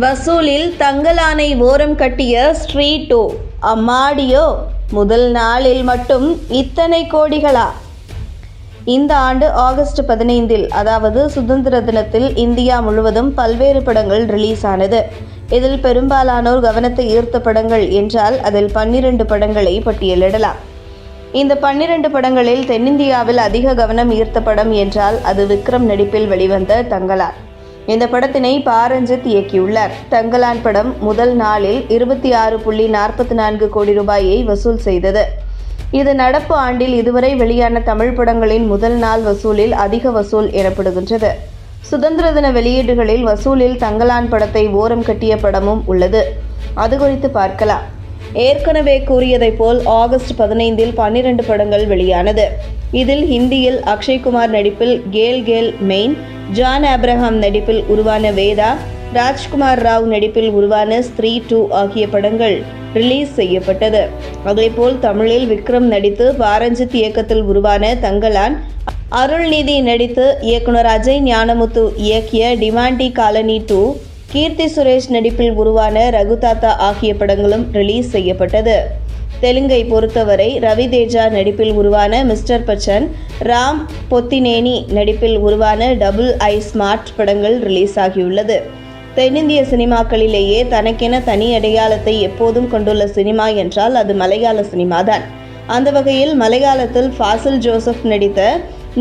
வசூலில் தங்கலானை ஓரம் கட்டிய ஸ்ரீ 2 அம்மாடியோ, முதல் நாளில் மட்டும் இத்தனை கோடிகளா? இந்த ஆண்டு ஆகஸ்ட் 15 அதாவது சுதந்திர தினத்தில் இந்தியா முழுவதும் பல்வேறு படங்கள் ரிலீஸ் ஆனது. இதில் பெரும்பாலானோர் கவனத்தை ஈர்த்த படங்கள் என்றால் அதில் 12 படங்களை பட்டியலிடலாம். இந்த 12 படங்களில் தென்னிந்தியாவில் அதிக கவனம் ஈர்த்த படம் என்றால் அது விக்ரம் நடிப்பில் வெளிவந்த தங்கலான். இந்த படத்தினை பாரஞ்சித் இயக்கியுள்ளார். தங்கலான் படம் முதல் நாளில் 26.44 கோடி ரூபாயை வசூல் செய்தது. இது நடப்பு ஆண்டில் இதுவரை வெளியான தமிழ் படங்களின் முதல் நாள் வசூலில் அதிக வசூல் எனப்படுகின்றது. சுதந்திர தின வெளியீடுகளில் வசூலில் தங்கலான் படத்தை ஓரம் கட்டிய படமும் உள்ளது. அது குறித்து பார்க்கலாம். ஏற்கனவே கூறியதைப் போல் ஆகஸ்ட் 15 12 படங்கள் வெளியானது. இதில் ஹிந்தியில் அக்ஷய்குமார் நடிப்பில் கேல் மெயின், ஜான் ஆப்ரஹாம் நடிப்பில் உருவான வேதா, ராஜ்குமார் ராவ் நடிப்பில் உருவான ஸ்ரீ 2 ஆகிய படங்கள் ரிலீஸ் செய்யப்பட்டது. அதேபோல் தமிழில் விக்ரம் நடித்து பாரஞ்சித் இயக்கத்தில் உருவான தங்கலான், அருள்நிதி நடித்து இயக்குனர் அஜய் ஞானமுத்து இயக்கிய டிமாண்டி காலனி 2, கீர்த்தி சுரேஷ் நடிப்பில் உருவான ரகுதாத்தா ஆகிய படங்களும் ரிலீஸ் செய்யப்பட்டது. தெலுங்கை பொறுத்தவரை ரவி தேஜா நடிப்பில் உருவான மிஸ்டர் பச்சன், ராம் பொத்தினேனி நடிப்பில் உருவான டபுள் ஐ ஸ்மார்ட் படங்கள் ரிலீஸ் ஆகியுள்ளது. தென்னிந்திய சினிமாக்களிலேயே தனக்கென தனி அடையாளத்தை எப்போதும் கொண்டுள்ள சினிமா என்றால் அது மலையாள சினிமாதான். அந்த வகையில் மலையாளத்தில் ஃபாசில் ஜோசப் நடித்த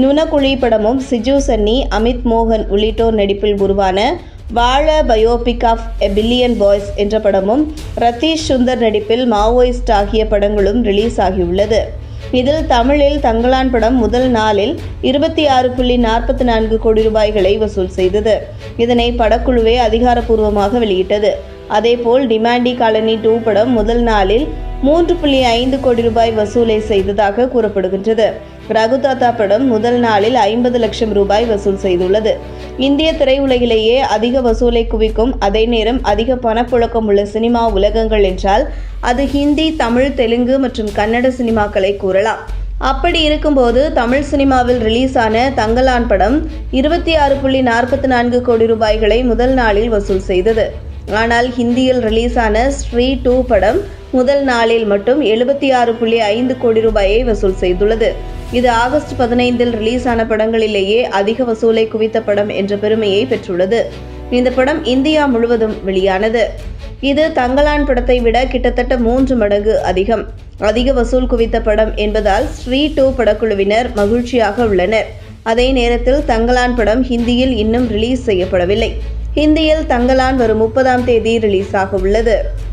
நுணகுழி படமும், சிஜு சன்னி, அமித் மோகன் உள்ளிட்டோர் நடிப்பில் உருவான Vaazha biopic of a billion boys என்ற படமும், ரத்தீஷ் சுந்தர் நடிப்பில் மாவோயிஸ்ட் ஆகிய படங்களும் ரிலீஸ் ஆகியுள்ளது. இதில் தமிழில் தங்கலான் படம் முதல் நாளில் 26.44 கோடி ரூபாய்களை வசூல் செய்தது. இதனை படக்குழுவே அதிகாரப்பூர்வமாக வெளியிட்டது. அதேபோல் டிமாண்டி காலனி 2 படம் முதல் நாளில் 3.5 கோடி ரூபாய் வசூலை செய்ததாக கூறப்படுகின்றது. ரகுதாத்தா படம் முதல் நாளில் 50 லட்சம் ரூபாய் வசூல் செய்துள்ளது. இந்திய திரையுலகிலேயே அதிக வசூலை குவிக்கும், அதே நேரம் அதிக பணப்புழக்கம் உள்ள சினிமா உலகங்கள் என்றால் அது ஹிந்தி, தமிழ், தெலுங்கு மற்றும் கன்னட சினிமாக்களை கூறலாம். அப்படி இருக்கும்போது தமிழ் சினிமாவில் ரிலீஸ் ஆன தங்கலான் படம் 26.44 கோடி ரூபாய்களை முதல் நாளில் வசூல் செய்தது. ஆனால் ஹிந்தியில் ரிலீஸ் ஆன ஸ்ரீ 2 படம் முதல் நாளில் மட்டும் 76.5 கோடி ரூபாயை வசூல் செய்துள்ளது. இது ஆகஸ்ட் 15 ரிலீஸ் ஆன படங்களிலேயே அதிக வசூலை குவித்த படம் என்ற பெருமையை பெற்றுள்ளது. இந்த படம் இந்தியா முழுவதும் வெளியானது. இது தங்கலான் படத்தை விட கிட்டத்தட்ட 3 மடங்கு அதிக வசூல் குவித்த படம் என்பதால் ஸ்ரீ 2 படக்குழுவினர் மகிழ்ச்சியாக உள்ளனர். அதே நேரத்தில் தங்கலான் படம் ஹிந்தியில் இன்னும் ரிலீஸ் செய்யப்படவில்லை. ஹிந்தியில் தங்கலான் வரும் 30ஆம் தேதி ரிலீஸ் ஆக உள்ளது.